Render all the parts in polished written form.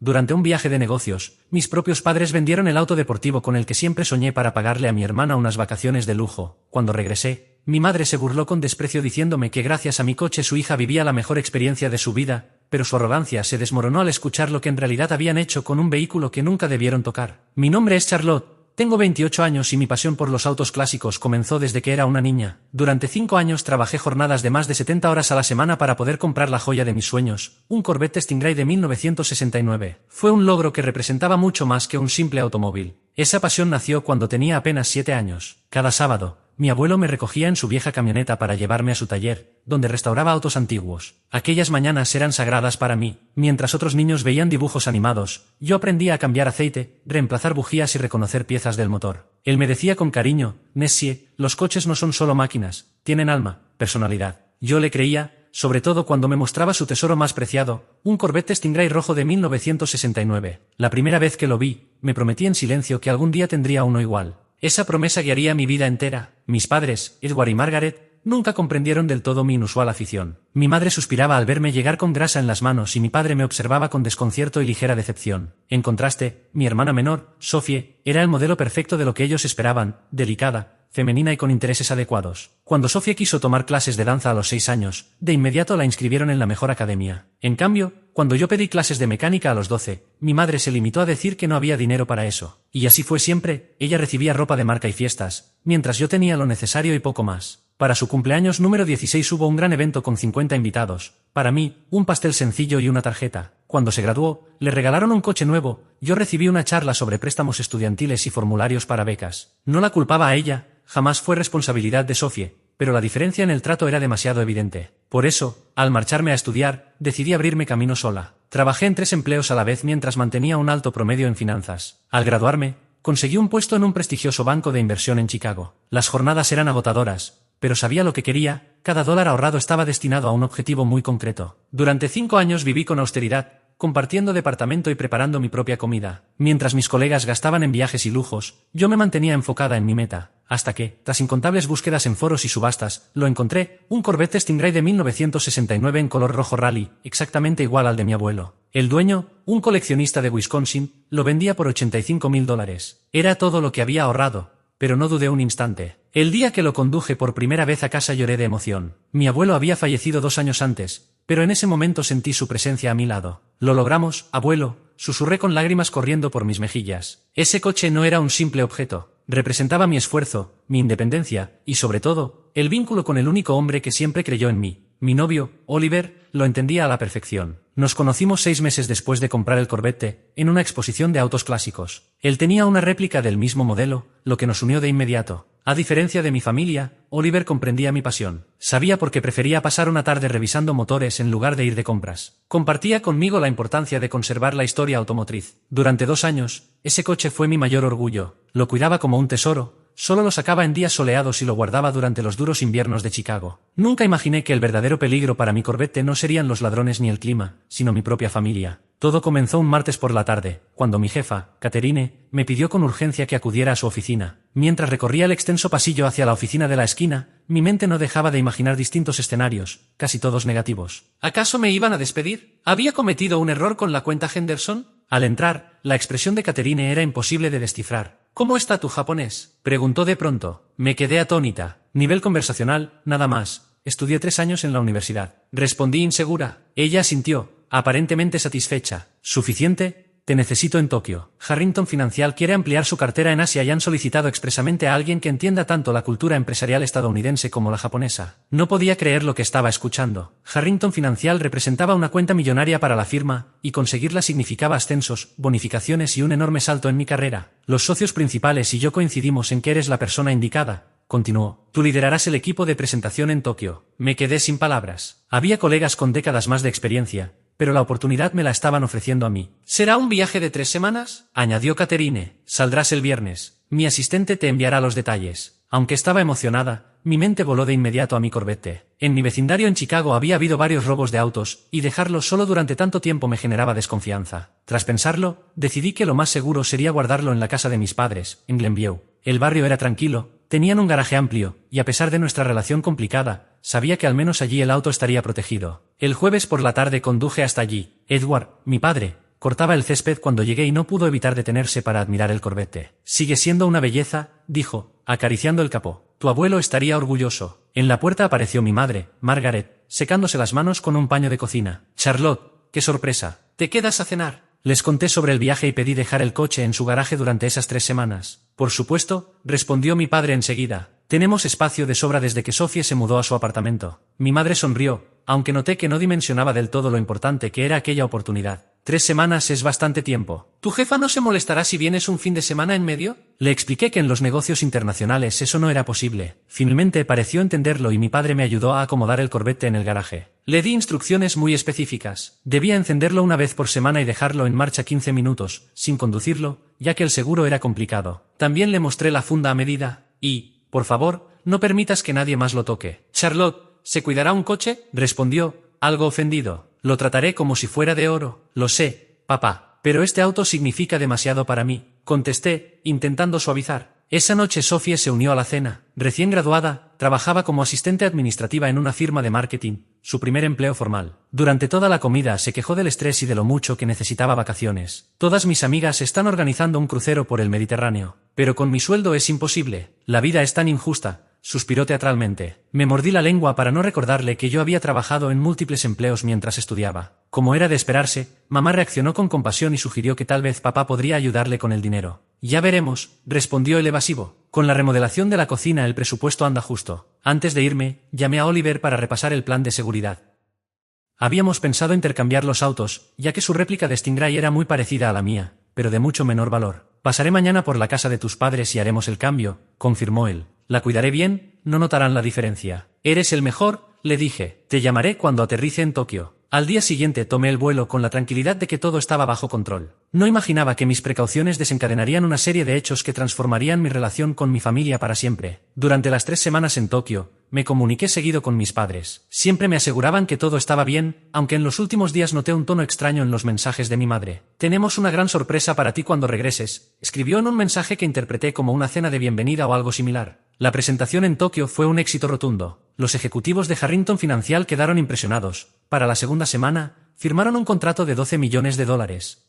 Durante un viaje de negocios, mis propios padres vendieron el auto deportivo con el que siempre soñé para pagarle a mi hermana unas vacaciones de lujo. Cuando regresé, mi madre se burló con desprecio diciéndome que gracias a mi coche su hija vivía la mejor experiencia de su vida, pero su arrogancia se desmoronó al escuchar lo que en realidad habían hecho con un vehículo que nunca debieron tocar. Mi nombre es Charlotte. Tengo 28 años y mi pasión por los autos clásicos comenzó desde que era una niña. Durante 5 años trabajé jornadas de más de 70 horas a la semana para poder comprar la joya de mis sueños, un Corvette Stingray de 1969. Fue un logro que representaba mucho más que un simple automóvil. Esa pasión nació cuando tenía apenas 7 años. Cada sábado, mi abuelo me recogía en su vieja camioneta para llevarme a su taller, donde restauraba autos antiguos. Aquellas mañanas eran sagradas para mí. Mientras otros niños veían dibujos animados, yo aprendía a cambiar aceite, reemplazar bujías y reconocer piezas del motor. Él me decía con cariño: Nessie, los coches no son solo máquinas, tienen alma, personalidad. Yo le creía, sobre todo cuando me mostraba su tesoro más preciado, un Corvette Stingray rojo de 1969. La primera vez que lo vi, me prometí en silencio que algún día tendría uno igual. Esa promesa guiaría mi vida entera. Mis padres, Edward y Margaret, nunca comprendieron del todo mi inusual afición. Mi madre suspiraba al verme llegar con grasa en las manos y mi padre me observaba con desconcierto y ligera decepción. En contraste, mi hermana menor, Sophie, era el modelo perfecto de lo que ellos esperaban: delicada, femenina y con intereses adecuados. Cuando Sophie quiso tomar clases de danza a los 6 años, de inmediato la inscribieron en la mejor academia. En cambio, cuando yo pedí clases de mecánica a los 12, mi madre se limitó a decir que no había dinero para eso. Y así fue siempre. Ella recibía ropa de marca y fiestas, mientras yo tenía lo necesario y poco más. Para su cumpleaños número 16 hubo un gran evento con 50 invitados. Para mí, un pastel sencillo y una tarjeta. Cuando se graduó, le regalaron un coche nuevo. Yo recibí una charla sobre préstamos estudiantiles y formularios para becas. No la culpaba a ella, jamás fue responsabilidad de Sophie, pero la diferencia en el trato era demasiado evidente. Por eso, al marcharme a estudiar, decidí abrirme camino sola. Trabajé en 3 empleos a la vez mientras mantenía un alto promedio en finanzas. Al graduarme, conseguí un puesto en un prestigioso banco de inversión en Chicago. Las jornadas eran agotadoras, pero sabía lo que quería. Cada dólar ahorrado estaba destinado a un objetivo muy concreto. Durante 5 años viví con austeridad, compartiendo departamento y preparando mi propia comida. Mientras mis colegas gastaban en viajes y lujos, yo me mantenía enfocada en mi meta. Hasta que, tras incontables búsquedas en foros y subastas, lo encontré: un Corvette Stingray de 1969 en color rojo rally, exactamente igual al de mi abuelo. El dueño, un coleccionista de Wisconsin, lo vendía por $85.000. Era todo lo que había ahorrado, pero no dudé un instante. El día que lo conduje por primera vez a casa lloré de emoción. Mi abuelo había fallecido 2 años antes, pero en ese momento sentí su presencia a mi lado. «Lo logramos, abuelo», susurré con lágrimas corriendo por mis mejillas. Ese coche no era un simple objeto. Representaba mi esfuerzo, mi independencia, y sobre todo, el vínculo con el único hombre que siempre creyó en mí. Mi novio, Oliver, lo entendía a la perfección. Nos conocimos 6 meses después de comprar el Corvette, en una exposición de autos clásicos. Él tenía una réplica del mismo modelo, lo que nos unió de inmediato. A diferencia de mi familia, Oliver comprendía mi pasión. Sabía por qué prefería pasar una tarde revisando motores en lugar de ir de compras. Compartía conmigo la importancia de conservar la historia automotriz. Durante 2 años, ese coche fue mi mayor orgullo. Lo cuidaba como un tesoro. Solo lo sacaba en días soleados y lo guardaba durante los duros inviernos de Chicago. Nunca imaginé que el verdadero peligro para mi Corvette no serían los ladrones ni el clima, sino mi propia familia. Todo comenzó un martes por la tarde, cuando mi jefa, Catherine, me pidió con urgencia que acudiera a su oficina. Mientras recorría el extenso pasillo hacia la oficina de la esquina, mi mente no dejaba de imaginar distintos escenarios, casi todos negativos. ¿Acaso me iban a despedir? ¿Había cometido un error con la cuenta Henderson? Al entrar, la expresión de Catherine era imposible de descifrar. «¿Cómo está tu japonés?», preguntó de pronto. Me quedé atónita. Nivel conversacional, nada más. Estudié 3 años en la universidad. Respondí insegura. Ella asintió, aparentemente satisfecha. ¿Suficiente? Te necesito en Tokio. Harrington Financial quiere ampliar su cartera en Asia y han solicitado expresamente a alguien que entienda tanto la cultura empresarial estadounidense como la japonesa. No podía creer lo que estaba escuchando. Harrington Financial representaba una cuenta millonaria para la firma, y conseguirla significaba ascensos, bonificaciones y un enorme salto en mi carrera. Los socios principales y yo coincidimos en que eres la persona indicada, continuó. Tú liderarás el equipo de presentación en Tokio. Me quedé sin palabras. Había colegas con décadas más de experiencia, pero la oportunidad me la estaban ofreciendo a mí. ¿Será un viaje de 3 semanas? Añadió Catherine. Saldrás el viernes. Mi asistente te enviará los detalles. Aunque estaba emocionada, mi mente voló de inmediato a mi Corvette. En mi vecindario en Chicago había habido varios robos de autos, y dejarlo solo durante tanto tiempo me generaba desconfianza. Tras pensarlo, decidí que lo más seguro sería guardarlo en la casa de mis padres, en Glenview. El barrio era tranquilo, tenían un garaje amplio, y a pesar de nuestra relación complicada, sabía que al menos allí el auto estaría protegido. El jueves por la tarde conduje hasta allí. Edward, mi padre, Cortaba el césped cuando llegué y no pudo evitar detenerse para admirar el Corvette. Sigue siendo una belleza, dijo, acariciando el capó. Tu abuelo estaría orgulloso. En la puerta apareció mi madre, Margaret, secándose las manos con un paño de cocina. Charlotte, qué sorpresa. ¿Te quedas a cenar? Les conté sobre el viaje y pedí dejar el coche en su garaje durante esas 3 semanas. Por supuesto, respondió mi padre enseguida. Tenemos espacio de sobra desde que Sophie se mudó a su apartamento. Mi madre sonrió, aunque noté que no dimensionaba del todo lo importante que era aquella oportunidad. 3 semanas es bastante tiempo. ¿Tu jefa no se molestará si vienes un fin de semana en medio? Le expliqué que en los negocios internacionales eso no era posible. Finalmente pareció entenderlo y mi padre me ayudó a acomodar el Corvette en el garaje. Le di instrucciones muy específicas. Debía encenderlo una vez por semana y dejarlo en marcha 15 minutos, sin conducirlo, ya que el seguro era complicado. También le mostré la funda a medida, y, por favor, no permitas que nadie más lo toque. Charlotte, ¿se cuidará un coche? Respondió, algo ofendido. Lo trataré como si fuera de oro. Lo sé, papá, pero este auto significa demasiado para mí, contesté, intentando suavizar. Esa noche Sophie se unió a la cena. Recién graduada, trabajaba como asistente administrativa en una firma de marketing, su primer empleo formal. Durante toda la comida se quejó del estrés y de lo mucho que necesitaba vacaciones. Todas mis amigas están organizando un crucero por el Mediterráneo. Pero con mi sueldo es imposible. La vida es tan injusta. Suspiró teatralmente. Me mordí la lengua para no recordarle que yo había trabajado en múltiples empleos mientras estudiaba. Como era de esperarse, mamá reaccionó con compasión y sugirió que tal vez papá podría ayudarle con el dinero. Ya veremos, respondió el evasivo. Con la remodelación de la cocina el presupuesto anda justo. Antes de irme, llamé a Oliver para repasar el plan de seguridad. Habíamos pensado intercambiar los autos, ya que su réplica de Stingray era muy parecida a la mía, pero de mucho menor valor. Pasaré mañana por la casa de tus padres y haremos el cambio, confirmó él. La cuidaré bien, no notarán la diferencia. Eres el mejor, le dije. Te llamaré cuando aterrice en Tokio. Al día siguiente tomé el vuelo con la tranquilidad de que todo estaba bajo control. No imaginaba que mis precauciones desencadenarían una serie de hechos que transformarían mi relación con mi familia para siempre. Durante las 3 semanas en Tokio, me comuniqué seguido con mis padres. Siempre me aseguraban que todo estaba bien, aunque en los últimos días noté un tono extraño en los mensajes de mi madre. Tenemos una gran sorpresa para ti cuando regreses, escribió en un mensaje que interpreté como una cena de bienvenida o algo similar. La presentación en Tokio fue un éxito rotundo. Los ejecutivos de Harrington Financial quedaron impresionados. Para la segunda semana, firmaron un contrato de $12 millones.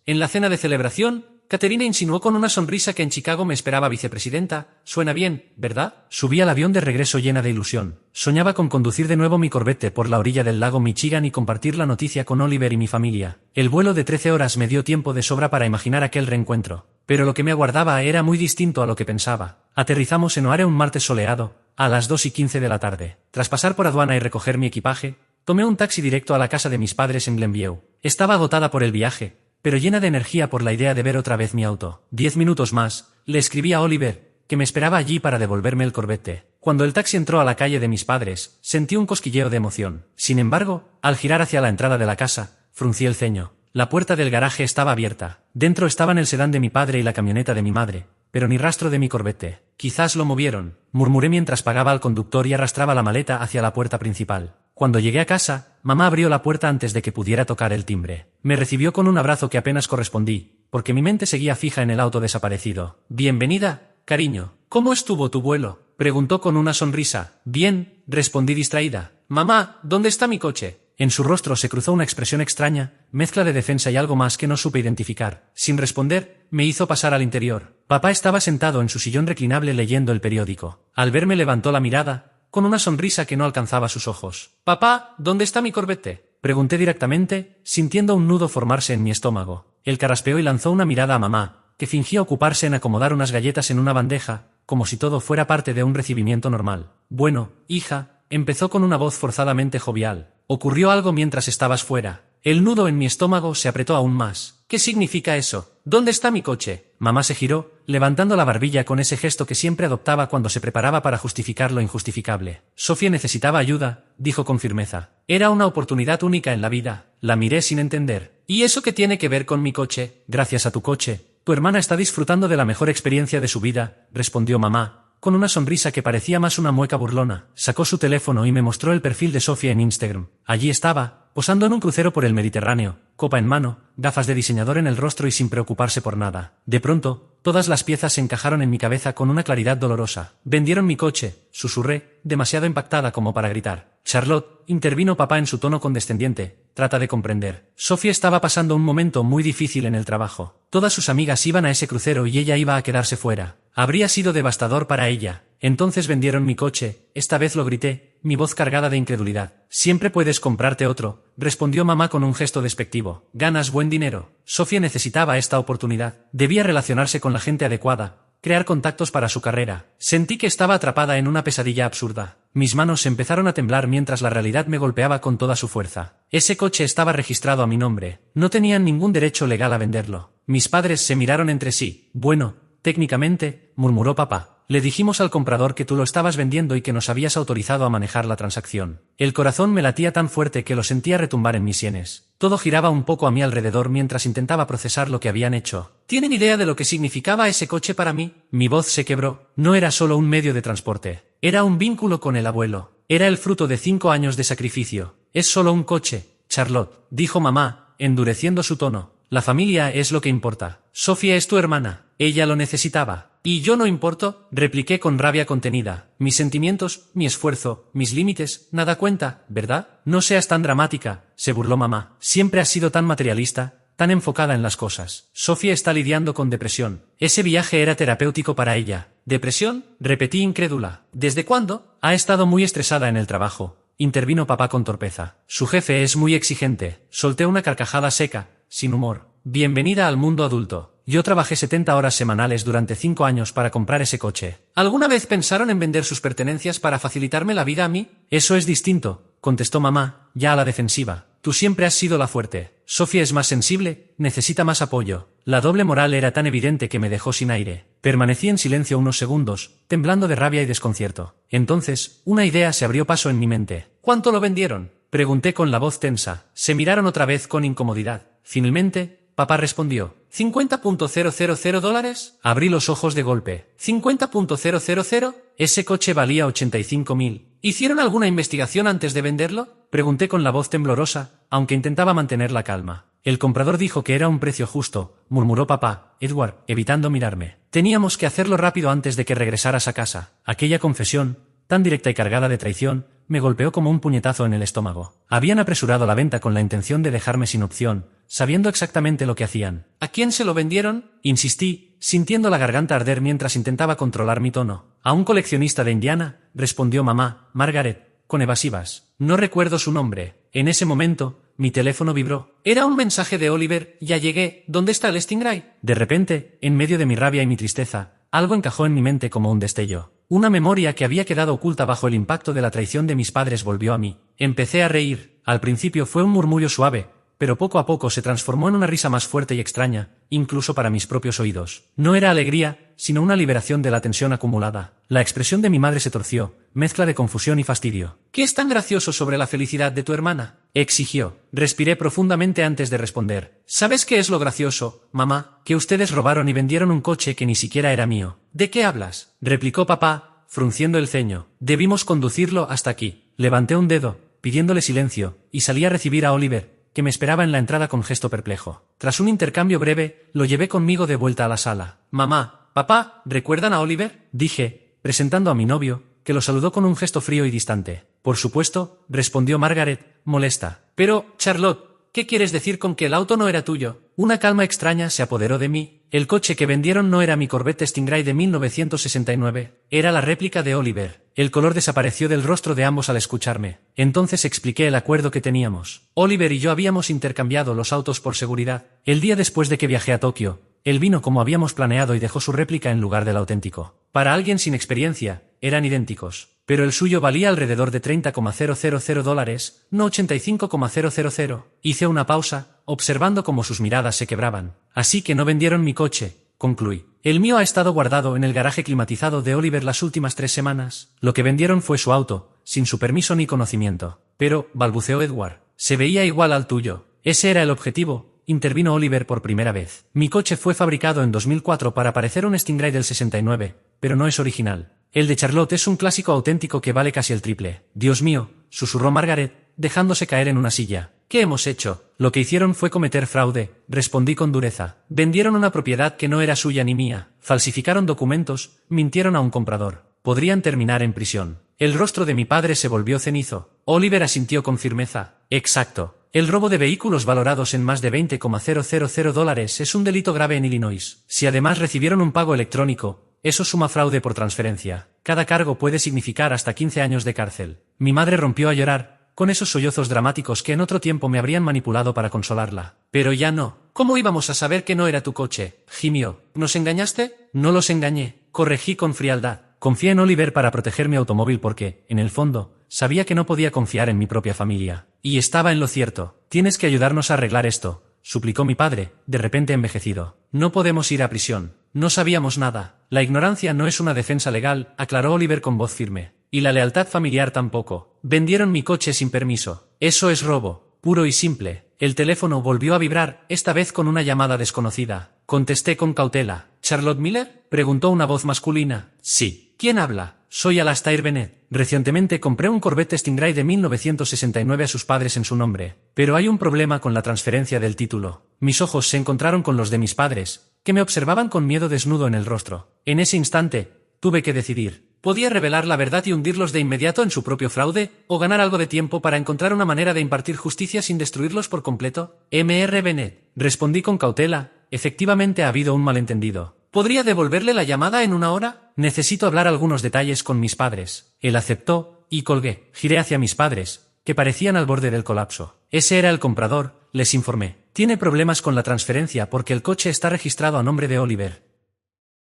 En la cena de celebración, Catherine insinuó con una sonrisa que en Chicago me esperaba vicepresidenta. Suena bien, ¿verdad? Subí al avión de regreso llena de ilusión. Soñaba con conducir de nuevo mi Corvette por la orilla del lago Michigan y compartir la noticia con Oliver y mi familia. El vuelo de 13 horas me dio tiempo de sobra para imaginar aquel reencuentro. Pero lo que me aguardaba era muy distinto a lo que pensaba. Aterrizamos en O'Hare un martes soleado, a las 2:15 de la tarde. Tras pasar por aduana y recoger mi equipaje, tomé un taxi directo a la casa de mis padres en Glenview. Estaba agotada por el viaje, pero llena de energía por la idea de ver otra vez mi auto. 10 minutos más, le escribí a Oliver, que me esperaba allí para devolverme el Corvette. Cuando el taxi entró a la calle de mis padres, sentí un cosquilleo de emoción. Sin embargo, al girar hacia la entrada de la casa, fruncí el ceño. La puerta del garaje estaba abierta. Dentro estaban el sedán de mi padre y la camioneta de mi madre, pero ni rastro de mi Corvette. Quizás lo movieron, murmuré mientras pagaba al conductor y arrastraba la maleta hacia la puerta principal. Cuando llegué a casa, mamá abrió la puerta antes de que pudiera tocar el timbre. Me recibió con un abrazo que apenas correspondí, porque mi mente seguía fija en el auto desaparecido. Bienvenida, cariño. ¿Cómo estuvo tu vuelo? Preguntó con una sonrisa. Bien, respondí distraída. Mamá, ¿dónde está mi coche? En su rostro se cruzó una expresión extraña, mezcla de defensa y algo más que no supe identificar. Sin responder, me hizo pasar al interior. Papá estaba sentado en su sillón reclinable leyendo el periódico. Al verme levantó la mirada, con una sonrisa que no alcanzaba sus ojos. Papá, ¿dónde está mi Corvette? Pregunté directamente, sintiendo un nudo formarse en mi estómago. Él carraspeó y lanzó una mirada a mamá, que fingió ocuparse en acomodar unas galletas en una bandeja, como si todo fuera parte de un recibimiento normal. Bueno, hija, empezó con una voz forzadamente jovial. Ocurrió algo mientras estabas fuera. El nudo en mi estómago se apretó aún más. ¿Qué significa eso? ¿Dónde está mi coche? Mamá se giró, levantando la barbilla con ese gesto que siempre adoptaba cuando se preparaba para justificar lo injustificable. Sofía necesitaba ayuda, dijo con firmeza. Era una oportunidad única en la vida. La miré sin entender. ¿Y eso qué tiene que ver con mi coche? Gracias a tu coche, tu hermana está disfrutando de la mejor experiencia de su vida, respondió mamá, con una sonrisa que parecía más una mueca burlona. Sacó su teléfono y me mostró el perfil de Sofía en Instagram. Allí estaba, posando en un crucero por el Mediterráneo, copa en mano, gafas de diseñador en el rostro y sin preocuparse por nada. De pronto, todas las piezas se encajaron en mi cabeza con una claridad dolorosa. Vendieron mi coche, susurré, demasiado impactada como para gritar. Charlotte, intervino papá en su tono condescendiente, trata de comprender. Sofía estaba pasando un momento muy difícil en el trabajo. Todas sus amigas iban a ese crucero y ella iba a quedarse fuera. Habría sido devastador para ella. Entonces vendieron mi coche, esta vez lo grité, mi voz cargada de incredulidad. Siempre puedes comprarte otro, respondió mamá con un gesto despectivo. Ganas buen dinero. Sofía necesitaba esta oportunidad. Debía relacionarse con la gente adecuada, crear contactos para su carrera. Sentí que estaba atrapada en una pesadilla absurda. Mis manos empezaron a temblar mientras la realidad me golpeaba con toda su fuerza. Ese coche estaba registrado a mi nombre. No tenían ningún derecho legal a venderlo. Mis padres se miraron entre sí. Bueno, técnicamente, murmuró papá. Le dijimos al comprador que tú lo estabas vendiendo y que nos habías autorizado a manejar la transacción. El corazón me latía tan fuerte que lo sentía retumbar en mis sienes. Todo giraba un poco a mi alrededor mientras intentaba procesar lo que habían hecho. ¿Tienen idea de lo que significaba ese coche para mí? Mi voz se quebró. No era solo un medio de transporte. Era un vínculo con el abuelo. Era el fruto de 5 años de sacrificio. Es solo un coche, Charlotte, dijo mamá, endureciendo su tono. La familia es lo que importa. Sofía es tu hermana. Ella lo necesitaba. ¿Y yo no importo? Repliqué con rabia contenida. Mis sentimientos, mi esfuerzo, mis límites, nada cuenta, ¿verdad? No seas tan dramática, se burló mamá. Siempre has sido tan materialista, tan enfocada en las cosas. Sofía está lidiando con depresión. Ese viaje era terapéutico para ella. ¿Depresión? Repetí incrédula. ¿Desde cuándo? Ha estado muy estresada en el trabajo. Intervino papá con torpeza. Su jefe es muy exigente. Solté una carcajada seca, sin humor. Bienvenida al mundo adulto. Yo trabajé 70 horas semanales durante 5 años para comprar ese coche. ¿Alguna vez pensaron en vender sus pertenencias para facilitarme la vida a mí? Eso es distinto, contestó mamá, ya a la defensiva. Tú siempre has sido la fuerte. Sofía es más sensible, necesita más apoyo. La doble moral era tan evidente que me dejó sin aire. Permanecí en silencio unos segundos, temblando de rabia y desconcierto. Entonces, una idea se abrió paso en mi mente. ¿Cuánto lo vendieron? Pregunté con la voz tensa. Se miraron otra vez con incomodidad. Finalmente, papá respondió. $50.000. Abrí los ojos de golpe. ¿50.000? Ese coche valía 85.000. ¿Hicieron alguna investigación antes de venderlo? Pregunté con la voz temblorosa, aunque intentaba mantener la calma. El comprador dijo que era un precio justo, murmuró papá, Edward, evitando mirarme. Teníamos que hacerlo rápido antes de que regresaras a casa. Aquella confesión, tan directa y cargada de traición, me golpeó como un puñetazo en el estómago. Habían apresurado la venta con la intención de dejarme sin opción, sabiendo exactamente lo que hacían. ¿A quién se lo vendieron? Insistí, sintiendo la garganta arder mientras intentaba controlar mi tono. A un coleccionista de Indiana, respondió mamá, Margaret, con evasivas. No recuerdo su nombre. En ese momento, mi teléfono vibró. Era un mensaje de Oliver. Ya llegué. ¿Dónde está el Stingray? De repente, en medio de mi rabia y mi tristeza, algo encajó en mi mente como un destello. Una memoria que había quedado oculta bajo el impacto de la traición de mis padres volvió a mí. Empecé a reír. Al principio fue un murmullo suave, pero poco a poco se transformó en una risa más fuerte y extraña, incluso para mis propios oídos. No era alegría, sino una liberación de la tensión acumulada. La expresión de mi madre se torció, mezcla de confusión y fastidio. ¿Qué es tan gracioso sobre la felicidad de tu hermana? Exigió. Respiré profundamente antes de responder. ¿Sabes qué es lo gracioso, mamá? Que ustedes robaron y vendieron un coche que ni siquiera era mío. ¿De qué hablas? Replicó papá, frunciendo el ceño. Debimos conducirlo hasta aquí. Levanté un dedo, pidiéndole silencio, y salí a recibir a Oliver, que me esperaba en la entrada con gesto perplejo. Tras un intercambio breve, lo llevé conmigo de vuelta a la sala. Mamá, papá, ¿recuerdan a Oliver? Dije, presentando a mi novio, que lo saludó con un gesto frío y distante. Por supuesto, respondió Margaret, molesta. Pero, Charlotte, ¿qué quieres decir con que el auto no era tuyo? Una calma extraña se apoderó de mí. El coche que vendieron no era mi Corvette Stingray de 1969, era la réplica de Oliver. El color desapareció del rostro de ambos al escucharme. Entonces expliqué el acuerdo que teníamos. Oliver y yo habíamos intercambiado los autos por seguridad. El día después de que viajé a Tokio, él vino como habíamos planeado y dejó su réplica en lugar del auténtico. Para alguien sin experiencia, eran idénticos. Pero el suyo valía alrededor de $30.000, no $85.000. Hice una pausa, observando cómo sus miradas se quebraban. Así que no vendieron mi coche, concluí. El mío ha estado guardado en el garaje climatizado de Oliver las últimas 3 semanas. Lo que vendieron fue su auto, sin su permiso ni conocimiento. Pero, balbuceó Edward, se veía igual al tuyo. Ese era el objetivo, intervino Oliver por primera vez. Mi coche fue fabricado en 2004 para parecer un Stingray del 69, pero no es original. El de Charlotte es un clásico auténtico que vale casi el triple. Dios mío, susurró Margaret, dejándose caer en una silla. ¿Qué hemos hecho? Lo que hicieron fue cometer fraude, respondí con dureza. Vendieron una propiedad que no era suya ni mía, falsificaron documentos, mintieron a un comprador. Podrían terminar en prisión. El rostro de mi padre se volvió cenizo. Oliver asintió con firmeza. Exacto. El robo de vehículos valorados en más de $20,000 es un delito grave en Illinois. Si además recibieron un pago electrónico, eso suma fraude por transferencia. Cada cargo puede significar hasta 15 años de cárcel. Mi madre rompió a llorar, con esos sollozos dramáticos que en otro tiempo me habrían manipulado para consolarla. Pero ya no. ¿Cómo íbamos a saber que no era tu coche? Gimió. ¿Nos engañaste? No los engañé, corregí con frialdad. Confié en Oliver para proteger mi automóvil porque, en el fondo, sabía que no podía confiar en mi propia familia. Y estaba en lo cierto. Tienes que ayudarnos a arreglar esto, suplicó mi padre, de repente envejecido. No podemos ir a prisión. No sabíamos nada. La ignorancia no es una defensa legal, aclaró Oliver con voz firme. Y la lealtad familiar tampoco. Vendieron mi coche sin permiso. Eso es robo, puro y simple. El teléfono volvió a vibrar, esta vez con una llamada desconocida. Contesté con cautela. ¿Charlotte Miller?, preguntó una voz masculina. Sí. ¿Quién habla? Soy Alastair Bennett. Recientemente compré un Corvette Stingray de 1969 a sus padres en su nombre. Pero hay un problema con la transferencia del título. Mis ojos se encontraron con los de mis padres, que me observaban con miedo desnudo en el rostro. En ese instante, tuve que decidir. ¿Podía revelar la verdad y hundirlos de inmediato en su propio fraude, o ganar algo de tiempo para encontrar una manera de impartir justicia sin destruirlos por completo? Mr. Bennett, respondí con cautela, efectivamente ha habido un malentendido. ¿Podría devolverle la llamada en 1 hora? Necesito hablar algunos detalles con mis padres. Él aceptó, y colgué. Giré hacia mis padres, que parecían al borde del colapso. Ese era el comprador, les informé. Tiene problemas con la transferencia porque el coche está registrado a nombre de Oliver.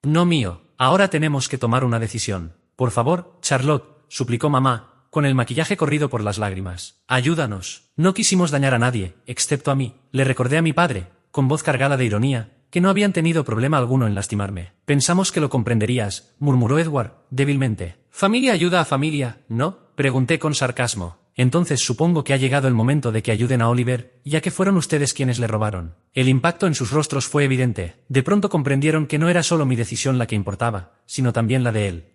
No mío. Ahora tenemos que tomar una decisión. Por favor, Charlotte, suplicó mamá, con el maquillaje corrido por las lágrimas. Ayúdanos. No quisimos dañar a nadie, excepto a mí. Le recordé a mi padre, con voz cargada de ironía, que no habían tenido problema alguno en lastimarme. Pensamos que lo comprenderías, murmuró Edward, débilmente. Familia ayuda a familia, ¿no? Pregunté con sarcasmo. Entonces supongo que ha llegado el momento de que ayuden a Oliver, ya que fueron ustedes quienes le robaron. El impacto en sus rostros fue evidente. De pronto comprendieron que no era solo mi decisión la que importaba, sino también la de él.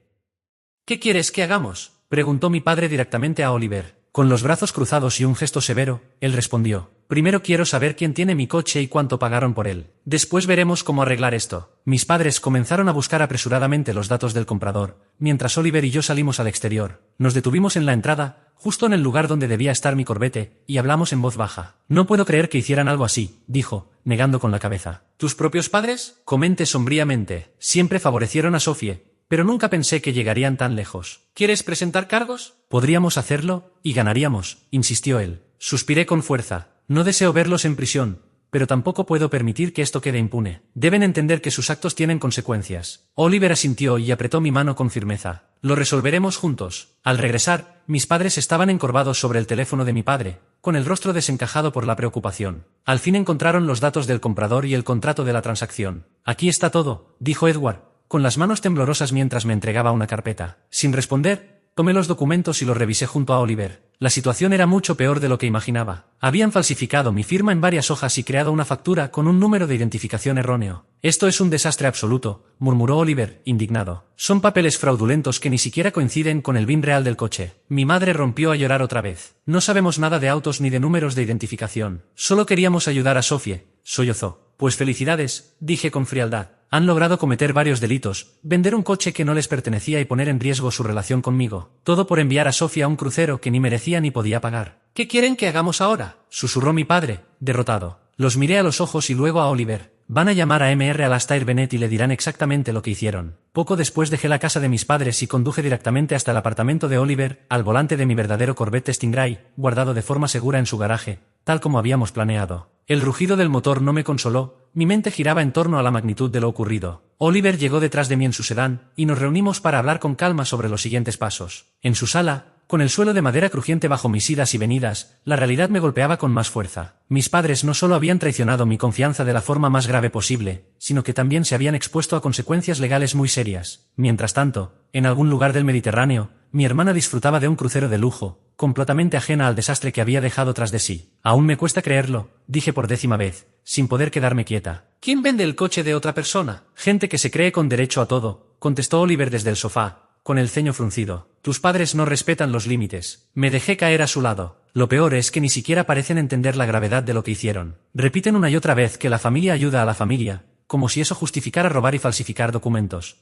¿Qué quieres que hagamos?, preguntó mi padre directamente a Oliver. Con los brazos cruzados y un gesto severo, él respondió. Primero quiero saber quién tiene mi coche y cuánto pagaron por él. Después veremos cómo arreglar esto. Mis padres comenzaron a buscar apresuradamente los datos del comprador, mientras Oliver y yo salimos al exterior. Nos detuvimos en la entrada, justo en el lugar donde debía estar mi Corvette, y hablamos en voz baja. No puedo creer que hicieran algo así, dijo, negando con la cabeza. ¿Tus propios padres?, comenté sombríamente. Siempre favorecieron a Sophie, pero nunca pensé que llegarían tan lejos. ¿Quieres presentar cargos? Podríamos hacerlo, y ganaríamos, insistió él. Suspiré con fuerza. No deseo verlos en prisión, pero tampoco puedo permitir que esto quede impune. Deben entender que sus actos tienen consecuencias. Oliver asintió y apretó mi mano con firmeza. Lo resolveremos juntos. Al regresar, mis padres estaban encorvados sobre el teléfono de mi padre, con el rostro desencajado por la preocupación. Al fin encontraron los datos del comprador y el contrato de la transacción. Aquí está todo, dijo Edward, con las manos temblorosas mientras me entregaba una carpeta. Sin responder, tomé los documentos y los revisé junto a Oliver. La situación era mucho peor de lo que imaginaba. Habían falsificado mi firma en varias hojas y creado una factura con un número de identificación erróneo. Esto es un desastre absoluto, murmuró Oliver, indignado. Son papeles fraudulentos que ni siquiera coinciden con el VIN real del coche. Mi madre rompió a llorar otra vez. No sabemos nada de autos ni de números de identificación. Solo queríamos ayudar a Sophie, sollozó. Pues felicidades, dije con frialdad. Han logrado cometer varios delitos, vender un coche que no les pertenecía y poner en riesgo su relación conmigo. Todo por enviar a Sophie a un crucero que ni merecía ni podía pagar. ¿Qué quieren que hagamos ahora?, susurró mi padre, derrotado. Los miré a los ojos y luego a Oliver. Van a llamar a Mr. Alastair Bennett y le dirán exactamente lo que hicieron. Poco después dejé la casa de mis padres y conduje directamente hasta el apartamento de Oliver, al volante de mi verdadero Corvette Stingray, guardado de forma segura en su garaje, tal como habíamos planeado. El rugido del motor no me consoló, mi mente giraba en torno a la magnitud de lo ocurrido. Oliver llegó detrás de mí en su sedán, y nos reunimos para hablar con calma sobre los siguientes pasos. En su sala, con el suelo de madera crujiente bajo mis idas y venidas, la realidad me golpeaba con más fuerza. Mis padres no solo habían traicionado mi confianza de la forma más grave posible, sino que también se habían expuesto a consecuencias legales muy serias. Mientras tanto, en algún lugar del Mediterráneo, mi hermana disfrutaba de un crucero de lujo, completamente ajena al desastre que había dejado tras de sí. Aún me cuesta creerlo, dije por 10ª vez, sin poder quedarme quieta. ¿Quién vende el coche de otra persona? Gente que se cree con derecho a todo, contestó Oliver desde el sofá, con el ceño fruncido. Tus padres no respetan los límites. Me dejé caer a su lado. Lo peor es que ni siquiera parecen entender la gravedad de lo que hicieron. Repiten una y otra vez que la familia ayuda a la familia, como si eso justificara robar y falsificar documentos.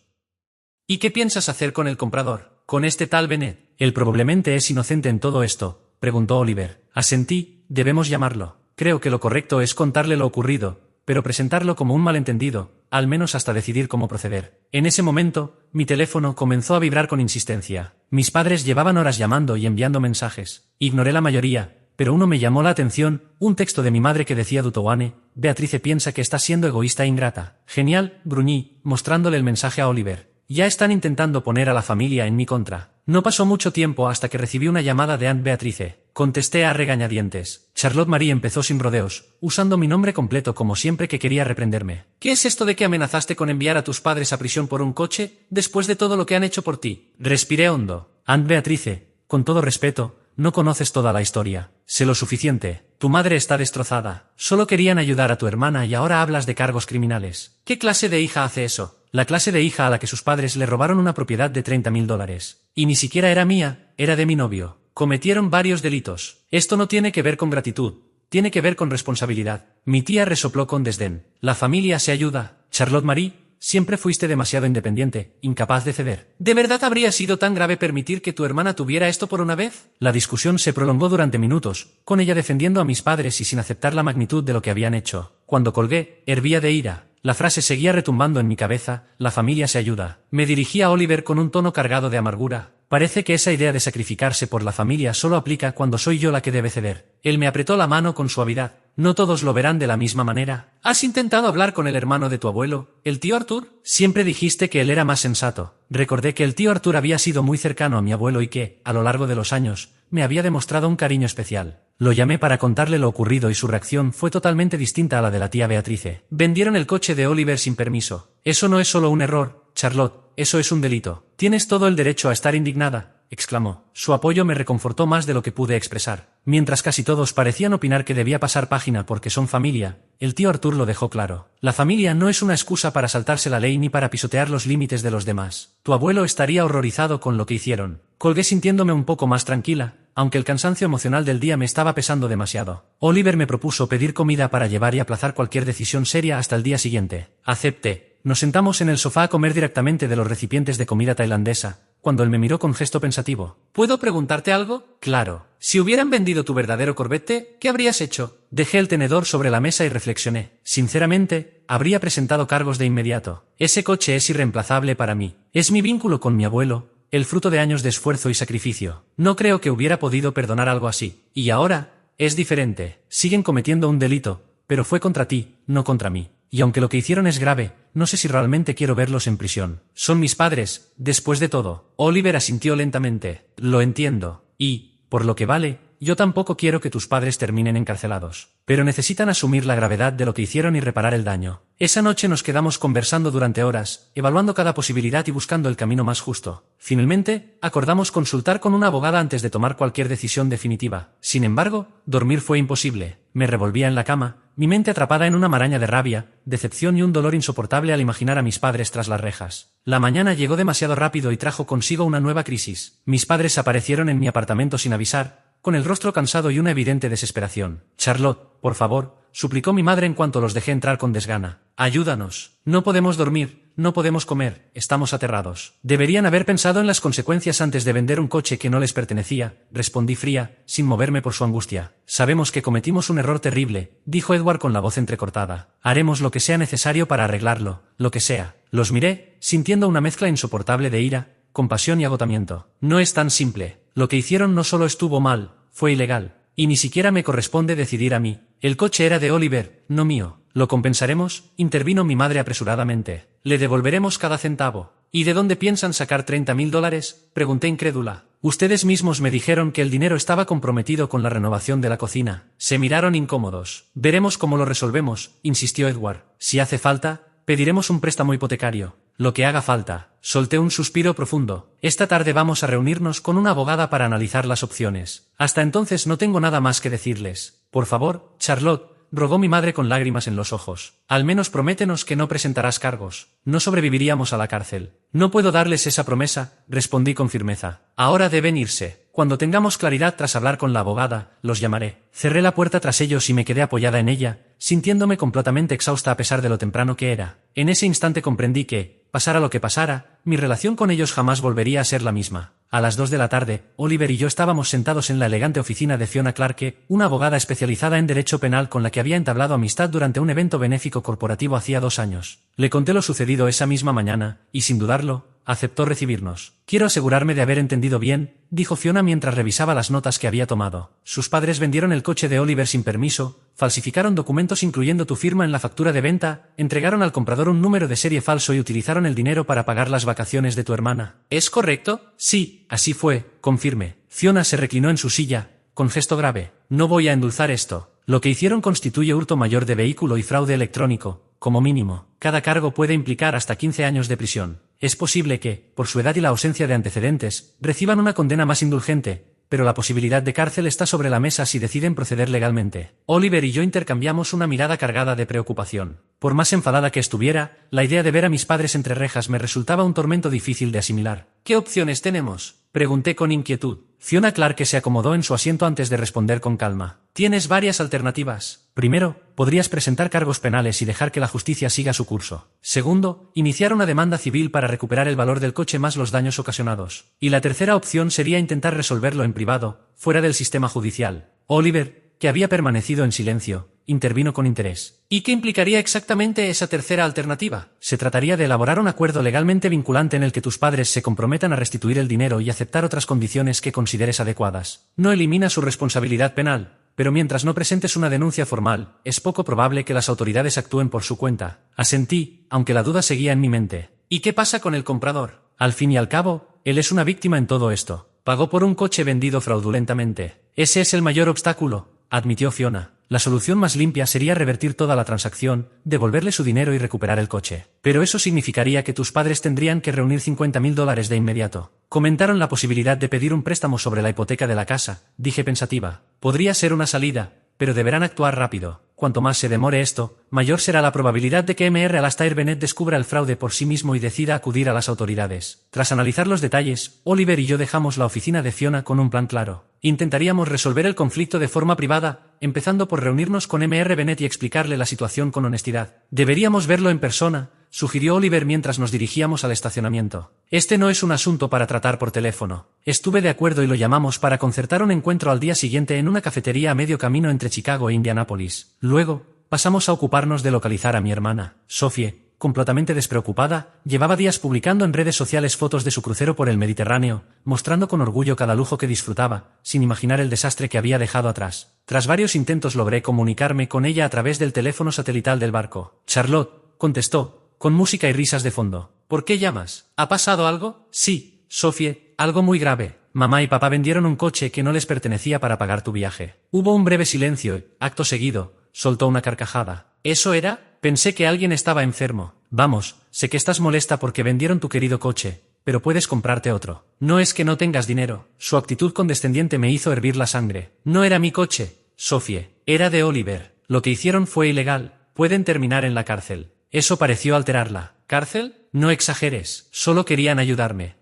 ¿Y qué piensas hacer con el comprador? ¿Con este tal Bennett? Él probablemente es inocente en todo esto, preguntó Oliver. Asentí, debemos llamarlo. Creo que lo correcto es contarle lo ocurrido, pero presentarlo como un malentendido, al menos hasta decidir cómo proceder. En ese momento, mi teléfono comenzó a vibrar con insistencia. Mis padres llevaban horas llamando y enviando mensajes. Ignoré la mayoría, pero uno me llamó la atención, un texto de mi madre que decía Dutowane: Beatrice piensa que está siendo egoísta e ingrata. Genial, gruñí, mostrándole el mensaje a Oliver. Ya están intentando poner a la familia en mi contra. No pasó mucho tiempo hasta que recibí una llamada de Aunt Beatrice. Contesté a regañadientes. Charlotte Marie empezó sin rodeos, usando mi nombre completo como siempre que quería reprenderme. ¿Qué es esto de que amenazaste con enviar a tus padres a prisión por un coche, después de todo lo que han hecho por ti? Respiré hondo. Aunt Beatrice, con todo respeto, no conoces toda la historia. Sé lo suficiente. Tu madre está destrozada. Solo querían ayudar a tu hermana y ahora hablas de cargos criminales. ¿Qué clase de hija hace eso? La clase de hija a la que sus padres le robaron una propiedad de $30.000. Y ni siquiera era mía, era de mi novio. Cometieron varios delitos. Esto no tiene que ver con gratitud. Tiene que ver con responsabilidad. Mi tía resopló con desdén. La familia se ayuda. Charlotte Marie, siempre fuiste demasiado independiente, incapaz de ceder. ¿De verdad habría sido tan grave permitir que tu hermana tuviera esto por una vez? La discusión se prolongó durante minutos, con ella defendiendo a mis padres y sin aceptar la magnitud de lo que habían hecho. Cuando colgué, hervía de ira. La frase seguía retumbando en mi cabeza: la familia se ayuda. Me dirigí a Oliver con un tono cargado de amargura. Parece que esa idea de sacrificarse por la familia solo aplica cuando soy yo la que debe ceder. Él me apretó la mano con suavidad. No todos lo verán de la misma manera. ¿Has intentado hablar con el hermano de tu abuelo, el tío Arthur? Siempre dijiste que él era más sensato. Recordé que el tío Arthur había sido muy cercano a mi abuelo y que, a lo largo de los años, me había demostrado un cariño especial. Lo llamé para contarle lo ocurrido y su reacción fue totalmente distinta a la de la tía Beatrice. Vendieron el coche de Oliver sin permiso. Eso no es solo un error, Charlotte, eso es un delito. Tienes todo el derecho a estar indignada, exclamó. Su apoyo me reconfortó más de lo que pude expresar. Mientras casi todos parecían opinar que debía pasar página porque son familia, el tío Arthur lo dejó claro. La familia no es una excusa para saltarse la ley ni para pisotear los límites de los demás. Tu abuelo estaría horrorizado con lo que hicieron. Colgué sintiéndome un poco más tranquila, aunque el cansancio emocional del día me estaba pesando demasiado. Oliver me propuso pedir comida para llevar y aplazar cualquier decisión seria hasta el día siguiente. Acepté. Nos sentamos en el sofá a comer directamente de los recipientes de comida tailandesa, cuando él me miró con gesto pensativo. ¿Puedo preguntarte algo? Claro. Si hubieran vendido tu verdadero Corvette, ¿qué habrías hecho? Dejé el tenedor sobre la mesa y reflexioné. Sinceramente, habría presentado cargos de inmediato. Ese coche es irreemplazable para mí. Es mi vínculo con mi abuelo, el fruto de años de esfuerzo y sacrificio. No creo que hubiera podido perdonar algo así. Y ahora, es diferente. Siguen cometiendo un delito, pero fue contra ti, no contra mí. Y aunque lo que hicieron es grave, no sé si realmente quiero verlos en prisión. Son mis padres, después de todo. Oliver asintió lentamente. Lo entiendo. Y, por lo que vale, yo tampoco quiero que tus padres terminen encarcelados. Pero necesitan asumir la gravedad de lo que hicieron y reparar el daño. Esa noche nos quedamos conversando durante horas, evaluando cada posibilidad y buscando el camino más justo. Finalmente, acordamos consultar con una abogada antes de tomar cualquier decisión definitiva. Sin embargo, dormir fue imposible. Me revolvía en la cama, mi mente atrapada en una maraña de rabia, decepción y un dolor insoportable al imaginar a mis padres tras las rejas. La mañana llegó demasiado rápido y trajo consigo una nueva crisis. Mis padres aparecieron en mi apartamento sin avisar, con el rostro cansado y una evidente desesperación. Charlotte, por favor, suplicó mi madre en cuanto los dejé entrar con desgana. Ayúdanos. No podemos dormir, no podemos comer, estamos aterrados. Deberían haber pensado en las consecuencias antes de vender un coche que no les pertenecía, respondí fría, sin moverme por su angustia. Sabemos que cometimos un error terrible, dijo Edward con la voz entrecortada. Haremos lo que sea necesario para arreglarlo, lo que sea. Los miré, sintiendo una mezcla insoportable de ira, compasión y agotamiento. No es tan simple. Lo que hicieron no solo estuvo mal, fue ilegal. Y ni siquiera me corresponde decidir a mí. El coche era de Oliver, no mío. ¿Lo compensaremos? Intervino mi madre apresuradamente. Le devolveremos cada centavo. ¿Y de dónde piensan sacar $30.000? Pregunté incrédula. Ustedes mismos me dijeron que el dinero estaba comprometido con la renovación de la cocina. Se miraron incómodos. Veremos cómo lo resolvemos, insistió Edward. Si hace falta, pediremos un préstamo hipotecario. Lo que haga falta. Solté un suspiro profundo. Esta tarde vamos a reunirnos con una abogada para analizar las opciones. Hasta entonces no tengo nada más que decirles. Por favor, Charlotte, rogó mi madre con lágrimas en los ojos. Al menos prométenos que no presentarás cargos. No sobreviviríamos a la cárcel. No puedo darles esa promesa, respondí con firmeza. Ahora deben irse. Cuando tengamos claridad tras hablar con la abogada, los llamaré. Cerré la puerta tras ellos y me quedé apoyada en ella, sintiéndome completamente exhausta a pesar de lo temprano que era. En ese instante comprendí que, pasara lo que pasara, mi relación con ellos jamás volvería a ser la misma. A las 2 de la tarde, Oliver y yo estábamos sentados en la elegante oficina de Fiona Clarke, una abogada especializada en derecho penal con la que había entablado amistad durante un evento benéfico corporativo hacía 2 años. Le conté lo sucedido esa misma mañana, y sin dudarlo, aceptó recibirnos. Quiero asegurarme de haber entendido bien, dijo Fiona mientras revisaba las notas que había tomado. Sus padres vendieron el coche de Oliver sin permiso, falsificaron documentos incluyendo tu firma en la factura de venta, entregaron al comprador un número de serie falso y utilizaron el dinero para pagar las vacaciones de tu hermana. ¿Es correcto? Sí, así fue, confirme. Fiona se reclinó en su silla, con gesto grave. No voy a endulzar esto. Lo que hicieron constituye hurto mayor de vehículo y fraude electrónico, como mínimo. Cada cargo puede implicar hasta 15 años de prisión. Es posible que, por su edad y la ausencia de antecedentes, reciban una condena más indulgente, pero la posibilidad de cárcel está sobre la mesa si deciden proceder legalmente. Oliver y yo intercambiamos una mirada cargada de preocupación. Por más enfadada que estuviera, la idea de ver a mis padres entre rejas me resultaba un tormento difícil de asimilar. ¿Qué opciones tenemos?, pregunté con inquietud. Fiona Clarke se acomodó en su asiento antes de responder con calma. Tienes varias alternativas. Primero, podrías presentar cargos penales y dejar que la justicia siga su curso. Segundo, iniciar una demanda civil para recuperar el valor del coche más los daños ocasionados. Y la tercera opción sería intentar resolverlo en privado, fuera del sistema judicial. Oliver, que había permanecido en silencio, intervino con interés. ¿Y qué implicaría exactamente esa tercera alternativa? Se trataría de elaborar un acuerdo legalmente vinculante en el que tus padres se comprometan a restituir el dinero y aceptar otras condiciones que consideres adecuadas. No elimina su responsabilidad penal, pero mientras no presentes una denuncia formal, es poco probable que las autoridades actúen por su cuenta. Asentí, aunque la duda seguía en mi mente. ¿Y qué pasa con el comprador? Al fin y al cabo, él es una víctima en todo esto. Pagó por un coche vendido fraudulentamente. Ese es el mayor obstáculo, admitió Fiona. La solución más limpia sería revertir toda la transacción, devolverle su dinero y recuperar el coche. Pero eso significaría que tus padres tendrían que reunir $50,000 de inmediato. Comentaron la posibilidad de pedir un préstamo sobre la hipoteca de la casa, dije pensativa. Podría ser una salida, pero deberán actuar rápido. Cuanto más se demore esto, mayor será la probabilidad de que Mr. Alastair Bennett descubra el fraude por sí mismo y decida acudir a las autoridades. Tras analizar los detalles, Oliver y yo dejamos la oficina de Fiona con un plan claro. Intentaríamos resolver el conflicto de forma privada, empezando por reunirnos con Mr. Bennett y explicarle la situación con honestidad. Deberíamos verlo en persona, sugirió Oliver mientras nos dirigíamos al estacionamiento. Este no es un asunto para tratar por teléfono. Estuve de acuerdo y lo llamamos para concertar un encuentro al día siguiente en una cafetería a medio camino entre Chicago e Indianápolis. Luego, pasamos a ocuparnos de localizar a mi hermana. Sophie, completamente despreocupada, llevaba días publicando en redes sociales fotos de su crucero por el Mediterráneo, mostrando con orgullo cada lujo que disfrutaba, sin imaginar el desastre que había dejado atrás. Tras varios intentos logré comunicarme con ella a través del teléfono satelital del barco. Charlotte, contestó, con música y risas de fondo. ¿Por qué llamas? ¿Ha pasado algo? Sí, Sophie, algo muy grave. Mamá y papá vendieron un coche que no les pertenecía para pagar tu viaje. Hubo un breve silencio y, acto seguido, soltó una carcajada. ¿Eso era? Pensé que alguien estaba enfermo. Vamos, sé que estás molesta porque vendieron tu querido coche, pero puedes comprarte otro. No es que no tengas dinero. Su actitud condescendiente me hizo hervir la sangre. No era mi coche, Sophie, era de Oliver. Lo que hicieron fue ilegal. Pueden terminar en la cárcel. Eso pareció alterarla. ¿Cárcel? No exageres. Solo querían ayudarme.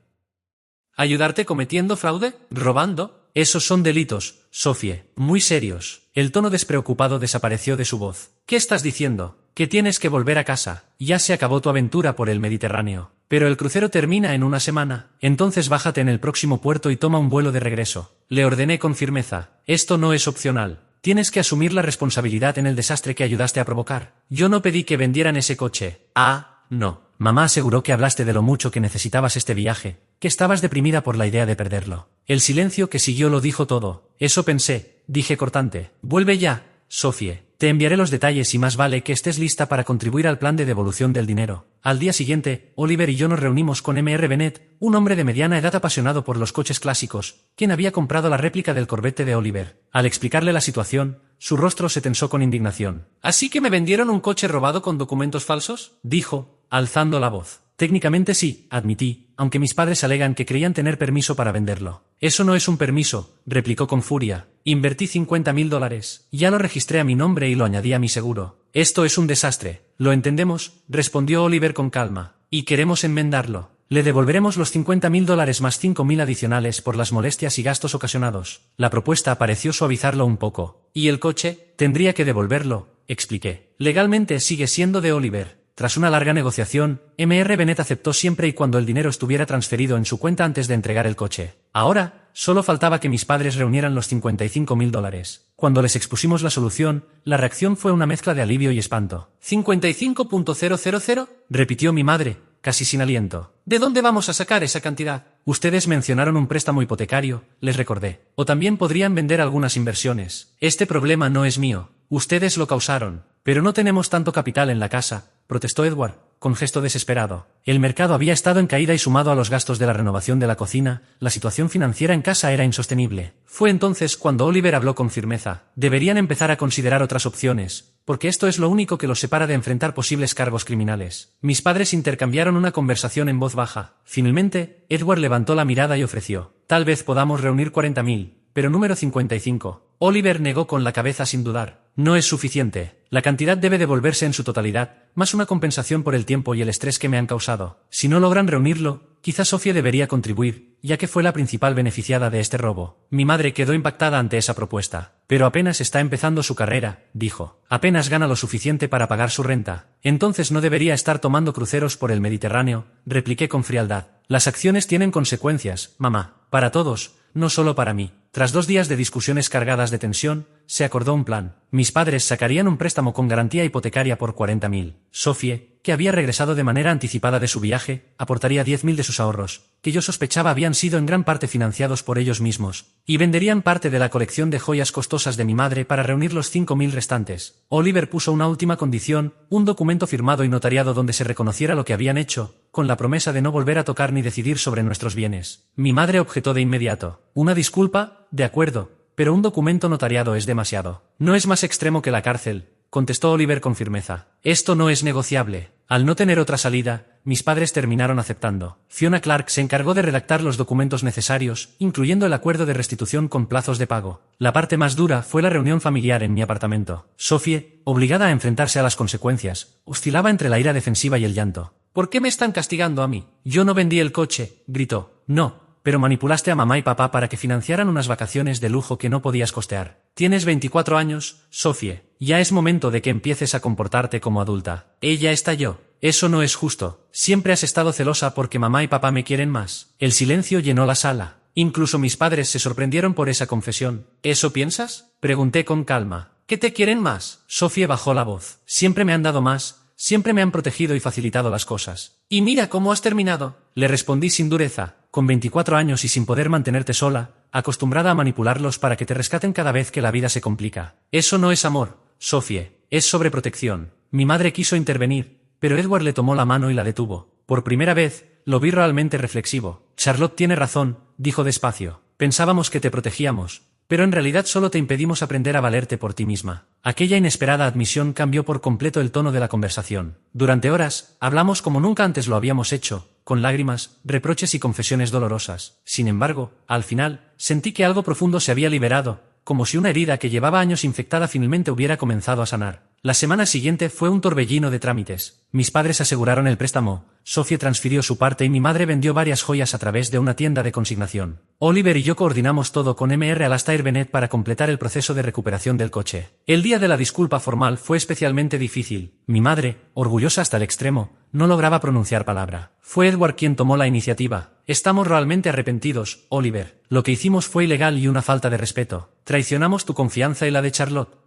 ¿Ayudarte cometiendo fraude? ¿Robando? Esos son delitos, Sophie, muy serios. El tono despreocupado desapareció de su voz. ¿Qué estás diciendo? Que tienes que volver a casa. Ya se acabó tu aventura por el Mediterráneo. Pero el crucero termina en una semana. Entonces bájate en el próximo puerto y toma un vuelo de regreso. Le ordené con firmeza. Esto no es opcional. Tienes que asumir la responsabilidad en el desastre que ayudaste a provocar. Yo no pedí que vendieran ese coche. Ah, no. Mamá aseguró que hablaste de lo mucho que necesitabas este viaje, que estabas deprimida por la idea de perderlo. El silencio que siguió lo dijo todo. Eso pensé, dije cortante. Vuelve ya, Sophie. Te enviaré los detalles y más vale que estés lista para contribuir al plan de devolución del dinero. Al día siguiente, Oliver y yo nos reunimos con Mr. Bennett, un hombre de mediana edad apasionado por los coches clásicos, quien había comprado la réplica del Corvette de Oliver. Al explicarle la situación, su rostro se tensó con indignación. ¿Así que me vendieron un coche robado con documentos falsos?, dijo, alzando la voz. Técnicamente sí, admití, aunque mis padres alegan que creían tener permiso para venderlo. Eso no es un permiso, replicó con furia. Invertí $50,000. Ya lo registré a mi nombre y lo añadí a mi seguro. Esto es un desastre. Lo entendemos, respondió Oliver con calma. Y queremos enmendarlo. Le devolveremos los $50,000 más 5,000 adicionales por las molestias y gastos ocasionados. La propuesta pareció suavizarlo un poco. ¿Y el coche? Tendría que devolverlo, expliqué. Legalmente sigue siendo de Oliver. Tras una larga negociación, Mr. Bennet aceptó siempre y cuando el dinero estuviera transferido en su cuenta antes de entregar el coche. Ahora, solo faltaba que mis padres reunieran los $55.000. Cuando les expusimos la solución, la reacción fue una mezcla de alivio y espanto. ¿$55.000? Repitió mi madre, casi sin aliento. ¿De dónde vamos a sacar esa cantidad? Ustedes mencionaron un préstamo hipotecario, les recordé. O también podrían vender algunas inversiones. Este problema no es mío. Ustedes lo causaron. Pero no tenemos tanto capital en la casa, protestó Edward, con gesto desesperado. El mercado había estado en caída y sumado a los gastos de la renovación de la cocina, la situación financiera en casa era insostenible. Fue entonces cuando Oliver habló con firmeza. Deberían empezar a considerar otras opciones, porque esto es lo único que los separa de enfrentar posibles cargos criminales. Mis padres intercambiaron una conversación en voz baja. Finalmente, Edward levantó la mirada y ofreció: tal vez podamos reunir 40.000, pero número 55. Oliver negó con la cabeza sin dudar. No es suficiente. La cantidad debe devolverse en su totalidad, más una compensación por el tiempo y el estrés que me han causado. Si no logran reunirlo, quizás Sophie debería contribuir, ya que fue la principal beneficiada de este robo. Mi madre quedó impactada ante esa propuesta. Pero apenas está empezando su carrera, dijo. Apenas gana lo suficiente para pagar su renta. Entonces no debería estar tomando cruceros por el Mediterráneo, repliqué con frialdad. Las acciones tienen consecuencias, mamá. Para todos, no solo para mí. Tras 2 días de discusiones cargadas de tensión, se acordó un plan. Mis padres sacarían un préstamo con garantía hipotecaria por 40.000. Sophie, que había regresado de manera anticipada de su viaje, aportaría 10.000 de sus ahorros, que yo sospechaba habían sido en gran parte financiados por ellos mismos, y venderían parte de la colección de joyas costosas de mi madre para reunir los 5.000 restantes. Oliver puso una última condición, un documento firmado y notariado donde se reconociera lo que habían hecho, con la promesa de no volver a tocar ni decidir sobre nuestros bienes. Mi madre objetó de inmediato. Una disculpa, de acuerdo, pero un documento notariado es demasiado. No es más extremo que la cárcel, contestó Oliver con firmeza. Esto no es negociable. Al no tener otra salida, mis padres terminaron aceptando. Fiona Clark se encargó de redactar los documentos necesarios, incluyendo el acuerdo de restitución con plazos de pago. La parte más dura fue la reunión familiar en mi apartamento. Sophie, obligada a enfrentarse a las consecuencias, oscilaba entre la ira defensiva y el llanto. ¿Por qué me están castigando a mí? Yo no vendí el coche, gritó. No, pero manipulaste a mamá y papá para que financiaran unas vacaciones de lujo que no podías costear. Tienes 24 años, Sophie. Ya es momento de que empieces a comportarte como adulta. Ella estalló. Eso no es justo. Siempre has estado celosa porque mamá y papá me quieren más. El silencio llenó la sala. Incluso mis padres se sorprendieron por esa confesión. ¿Eso piensas? Pregunté con calma. ¿Qué te quieren más? Sophie bajó la voz. Siempre me han dado más. Siempre me han protegido y facilitado las cosas. Y mira cómo has terminado. Le respondí sin dureza. Con 24 años y sin poder mantenerte sola, acostumbrada a manipularlos para que te rescaten cada vez que la vida se complica. Eso no es amor, Sophie, es sobreprotección. Mi madre quiso intervenir, pero Edward le tomó la mano y la detuvo. Por primera vez, lo vi realmente reflexivo. Charlotte tiene razón, dijo despacio. Pensábamos que te protegíamos, pero en realidad solo te impedimos aprender a valerte por ti misma. Aquella inesperada admisión cambió por completo el tono de la conversación. Durante horas, hablamos como nunca antes lo habíamos hecho, con lágrimas, reproches y confesiones dolorosas. Sin embargo, al final, sentí que algo profundo se había liberado, como si una herida que llevaba años infectada finalmente hubiera comenzado a sanar. La semana siguiente fue un torbellino de trámites. Mis padres aseguraron el préstamo, Sophie transfirió su parte y mi madre vendió varias joyas a través de una tienda de consignación. Oliver y yo coordinamos todo con Mr. Alastair Bennet para completar el proceso de recuperación del coche. El día de la disculpa formal fue especialmente difícil. Mi madre, orgullosa hasta el extremo, no lograba pronunciar palabra. Fue Edward quien tomó la iniciativa. Estamos realmente arrepentidos, Oliver. Lo que hicimos fue ilegal y una falta de respeto. Traicionamos tu confianza y la de Charlotte.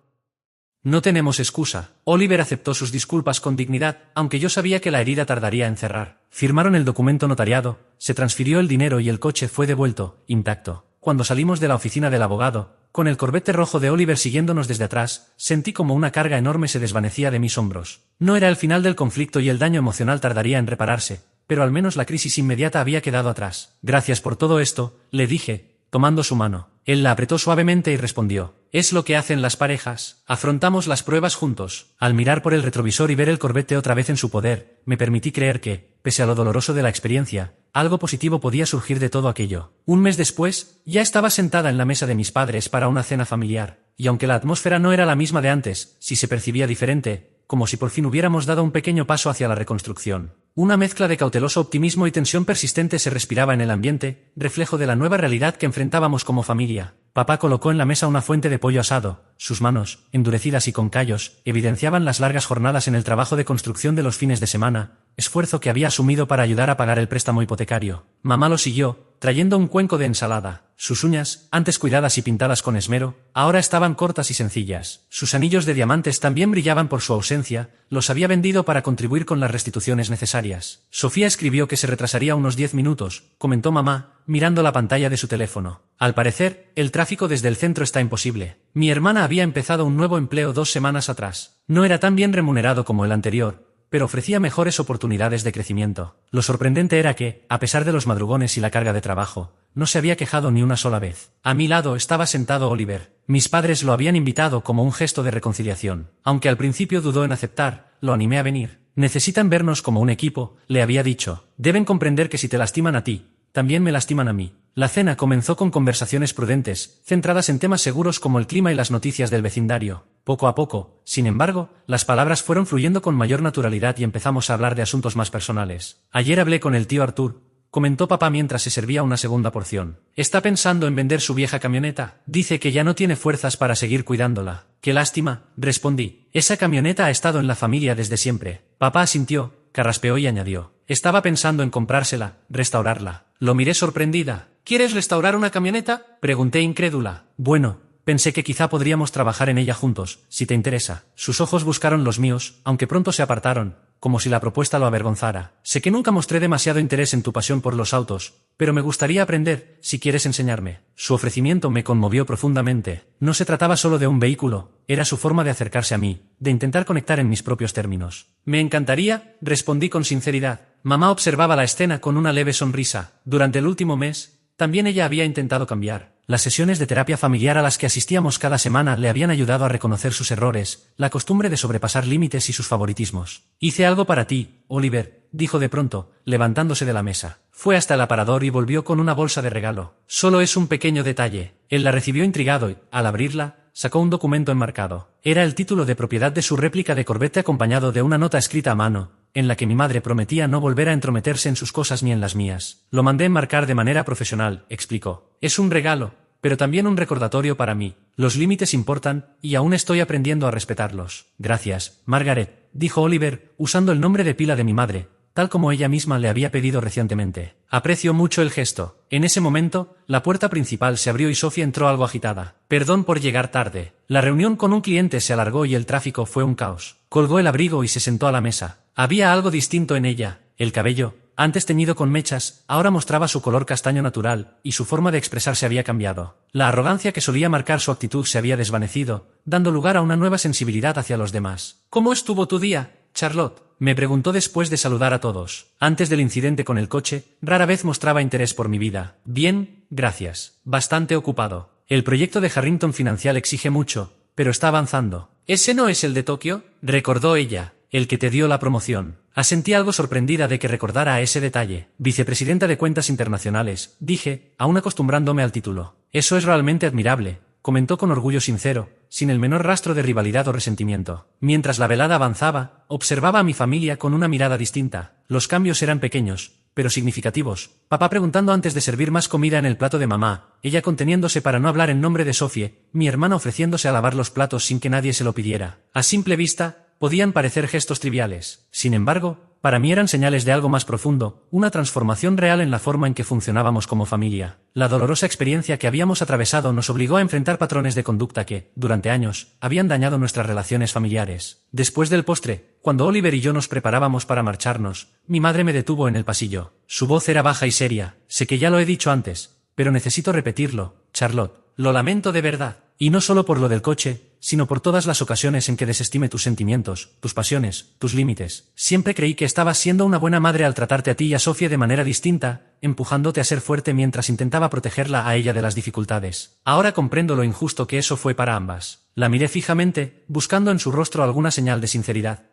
No tenemos excusa. Oliver aceptó sus disculpas con dignidad, aunque yo sabía que la herida tardaría en cerrar. Firmaron el documento notariado, se transfirió el dinero y el coche fue devuelto, intacto. Cuando salimos de la oficina del abogado, con el Corvette rojo de Oliver siguiéndonos desde atrás, sentí como una carga enorme se desvanecía de mis hombros. No era el final del conflicto y el daño emocional tardaría en repararse, pero al menos la crisis inmediata había quedado atrás. Gracias por todo esto, le dije, tomando su mano. Él la apretó suavemente y respondió. Es lo que hacen las parejas. Afrontamos las pruebas juntos. Al mirar por el retrovisor y ver el Corvette otra vez en su poder, me permití creer que, pese a lo doloroso de la experiencia, algo positivo podía surgir de todo aquello. Un mes después, ya estaba sentada en la mesa de mis padres para una cena familiar, y aunque la atmósfera no era la misma de antes, sí se percibía diferente, como si por fin hubiéramos dado un pequeño paso hacia la reconstrucción. Una mezcla de cauteloso optimismo y tensión persistente se respiraba en el ambiente, reflejo de la nueva realidad que enfrentábamos como familia. Papá colocó en la mesa una fuente de pollo asado. Sus manos, endurecidas y con callos, evidenciaban las largas jornadas en el trabajo de construcción de los fines de semana, esfuerzo que había asumido para ayudar a pagar el préstamo hipotecario. Mamá lo siguió, trayendo un cuenco de ensalada. Sus uñas, antes cuidadas y pintadas con esmero, ahora estaban cortas y sencillas. Sus anillos de diamantes también brillaban por su ausencia, los había vendido para contribuir con las restituciones necesarias. Sofía escribió que se retrasaría unos 10 minutos, comentó mamá, mirando la pantalla de su teléfono. Al parecer, el tráfico desde el centro está imposible. Mi hermana había empezado un nuevo empleo 2 semanas atrás. No era tan bien remunerado como el anterior, pero ofrecía mejores oportunidades de crecimiento. Lo sorprendente era que, a pesar de los madrugones y la carga de trabajo, no se había quejado ni una sola vez. A mi lado estaba sentado Oliver. Mis padres lo habían invitado como un gesto de reconciliación. Aunque al principio dudó en aceptar, lo animé a venir. Necesitan vernos como un equipo, le había dicho. Deben comprender que si te lastiman a ti, también me lastiman a mí. La cena comenzó con conversaciones prudentes, centradas en temas seguros como el clima y las noticias del vecindario. Poco a poco, sin embargo, las palabras fueron fluyendo con mayor naturalidad y empezamos a hablar de asuntos más personales. Ayer hablé con el tío Artur, comentó papá mientras se servía una segunda porción. Está pensando en vender su vieja camioneta. Dice que ya no tiene fuerzas para seguir cuidándola. Qué lástima, respondí. Esa camioneta ha estado en la familia desde siempre. Papá asintió, carraspeó y añadió. Estaba pensando en comprársela, restaurarla. Lo miré sorprendida. ¿Quieres restaurar una camioneta? Pregunté incrédula. Bueno, pensé que quizá podríamos trabajar en ella juntos, si te interesa. Sus ojos buscaron los míos, aunque pronto se apartaron, como si la propuesta lo avergonzara. Sé que nunca mostré demasiado interés en tu pasión por los autos, pero me gustaría aprender, si quieres enseñarme. Su ofrecimiento me conmovió profundamente. No se trataba solo de un vehículo, era su forma de acercarse a mí, de intentar conectar en mis propios términos. Me encantaría, respondí con sinceridad. Mamá observaba la escena con una leve sonrisa. Durante el último mes, también ella había intentado cambiar. Las sesiones de terapia familiar a las que asistíamos cada semana le habían ayudado a reconocer sus errores, la costumbre de sobrepasar límites y sus favoritismos. Hice algo para ti, Oliver, dijo de pronto, levantándose de la mesa. Fue hasta el aparador y volvió con una bolsa de regalo. Solo es un pequeño detalle. Él la recibió intrigado y, al abrirla, sacó un documento enmarcado. Era el título de propiedad de su réplica de Corvette acompañado de una nota escrita a mano, en la que mi madre prometía no volver a entrometerse en sus cosas ni en las mías. Lo mandé enmarcar de manera profesional, explicó. Es un regalo, pero también un recordatorio para mí. Los límites importan, y aún estoy aprendiendo a respetarlos. Gracias, Margaret, dijo Oliver, usando el nombre de pila de mi madre, tal como ella misma le había pedido recientemente. Aprecio mucho el gesto. En ese momento, la puerta principal se abrió y Sofía entró algo agitada. Perdón por llegar tarde. La reunión con un cliente se alargó y el tráfico fue un caos. Colgó el abrigo y se sentó a la mesa. Había algo distinto en ella. El cabello, antes teñido con mechas, ahora mostraba su color castaño natural, y su forma de expresarse había cambiado. La arrogancia que solía marcar su actitud se había desvanecido, dando lugar a una nueva sensibilidad hacia los demás. ¿Cómo estuvo tu día, Charlotte? Me preguntó después de saludar a todos. Antes del incidente con el coche, rara vez mostraba interés por mi vida. Bien, gracias. Bastante ocupado. El proyecto de Harrington Financial exige mucho, pero está avanzando. ¿Ese no es el de Tokio?, recordó ella. El que te dio la promoción. Asentí algo sorprendida de que recordara ese detalle. Vicepresidenta de Cuentas Internacionales, dije, aún acostumbrándome al título. Eso es realmente admirable, comentó con orgullo sincero, sin el menor rastro de rivalidad o resentimiento. Mientras la velada avanzaba, observaba a mi familia con una mirada distinta. Los cambios eran pequeños, pero significativos. Papá preguntando antes de servir más comida en el plato de mamá, ella conteniéndose para no hablar en nombre de Sophie, mi hermana ofreciéndose a lavar los platos sin que nadie se lo pidiera. A simple vista, podían parecer gestos triviales. Sin embargo, para mí eran señales de algo más profundo, una transformación real en la forma en que funcionábamos como familia. La dolorosa experiencia que habíamos atravesado nos obligó a enfrentar patrones de conducta que, durante años, habían dañado nuestras relaciones familiares. Después del postre, cuando Oliver y yo nos preparábamos para marcharnos, mi madre me detuvo en el pasillo. Su voz era baja y seria. Sé que ya lo he dicho antes, pero necesito repetirlo, Charlotte. Lo lamento de verdad. Y no solo por lo del coche, sino por todas las ocasiones en que desestime tus sentimientos, tus pasiones, tus límites. Siempre creí que estabas siendo una buena madre al tratarte a ti y a Sofía de manera distinta, empujándote a ser fuerte mientras intentaba protegerla a ella de las dificultades. Ahora comprendo lo injusto que eso fue para ambas. La miré fijamente, buscando en su rostro alguna señal de sinceridad.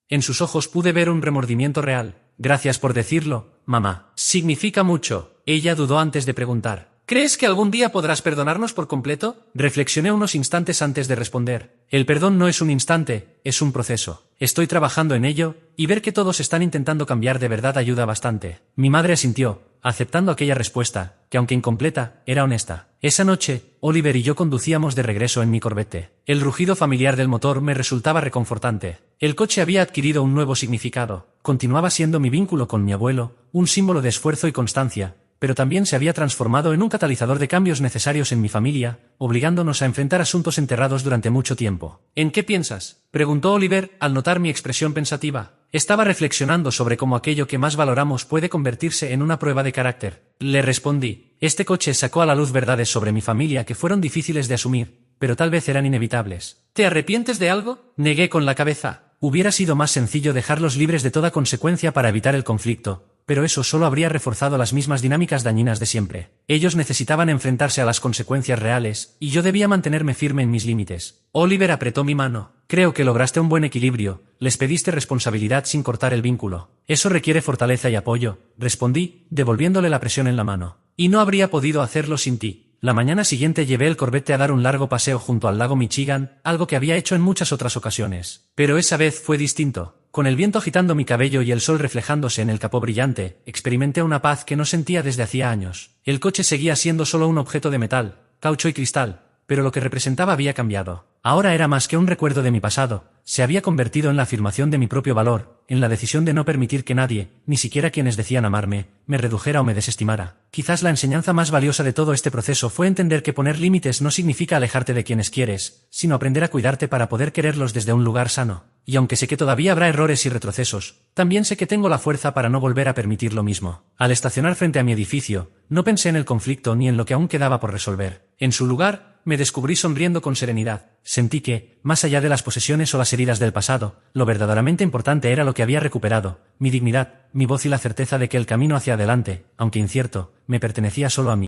En sus ojos pude ver un remordimiento real. Gracias por decirlo, mamá. Significa mucho. Ella dudó antes de preguntar. ¿Crees que algún día podrás perdonarnos por completo? Reflexioné unos instantes antes de responder. El perdón no es un instante, es un proceso. Estoy trabajando en ello, y ver que todos están intentando cambiar de verdad ayuda bastante. Mi madre asintió, aceptando aquella respuesta, que aunque incompleta, era honesta. Esa noche, Oliver y yo conducíamos de regreso en mi Corvette. El rugido familiar del motor me resultaba reconfortante. El coche había adquirido un nuevo significado. Continuaba siendo mi vínculo con mi abuelo, un símbolo de esfuerzo y constancia, pero también se había transformado en un catalizador de cambios necesarios en mi familia, obligándonos a enfrentar asuntos enterrados durante mucho tiempo. ¿En qué piensas?, preguntó Oliver al notar mi expresión pensativa. Estaba reflexionando sobre cómo aquello que más valoramos puede convertirse en una prueba de carácter. Le respondí. Este coche sacó a la luz verdades sobre mi familia que fueron difíciles de asumir, pero tal vez eran inevitables. ¿Te arrepientes de algo?, negué con la cabeza. Hubiera sido más sencillo dejarlos libres de toda consecuencia para evitar el conflicto, pero eso solo habría reforzado las mismas dinámicas dañinas de siempre. Ellos necesitaban enfrentarse a las consecuencias reales, y yo debía mantenerme firme en mis límites. Oliver apretó mi mano. Creo que lograste un buen equilibrio, les pediste responsabilidad sin cortar el vínculo. Eso requiere fortaleza y apoyo, respondí, devolviéndole la presión en la mano. Y no habría podido hacerlo sin ti. La mañana siguiente llevé el Corvette a dar un largo paseo junto al lago Michigan, algo que había hecho en muchas otras ocasiones. Pero esa vez fue distinto. Con el viento agitando mi cabello y el sol reflejándose en el capó brillante, experimenté una paz que no sentía desde hacía años. El coche seguía siendo solo un objeto de metal, caucho y cristal, pero lo que representaba había cambiado. Ahora era más que un recuerdo de mi pasado, se había convertido en la afirmación de mi propio valor, en la decisión de no permitir que nadie, ni siquiera quienes decían amarme, me redujera o me desestimara. Quizás la enseñanza más valiosa de todo este proceso fue entender que poner límites no significa alejarte de quienes quieres, sino aprender a cuidarte para poder quererlos desde un lugar sano. Y aunque sé que todavía habrá errores y retrocesos, también sé que tengo la fuerza para no volver a permitir lo mismo. Al estacionar frente a mi edificio, no pensé en el conflicto ni en lo que aún quedaba por resolver. En su lugar, me descubrí sonriendo con serenidad. Sentí que, más allá de las posesiones o las heridas del pasado, lo verdaderamente importante era lo que había recuperado, mi dignidad, mi voz y la certeza de que el camino hacia adelante, aunque incierto, me pertenecía solo a mí.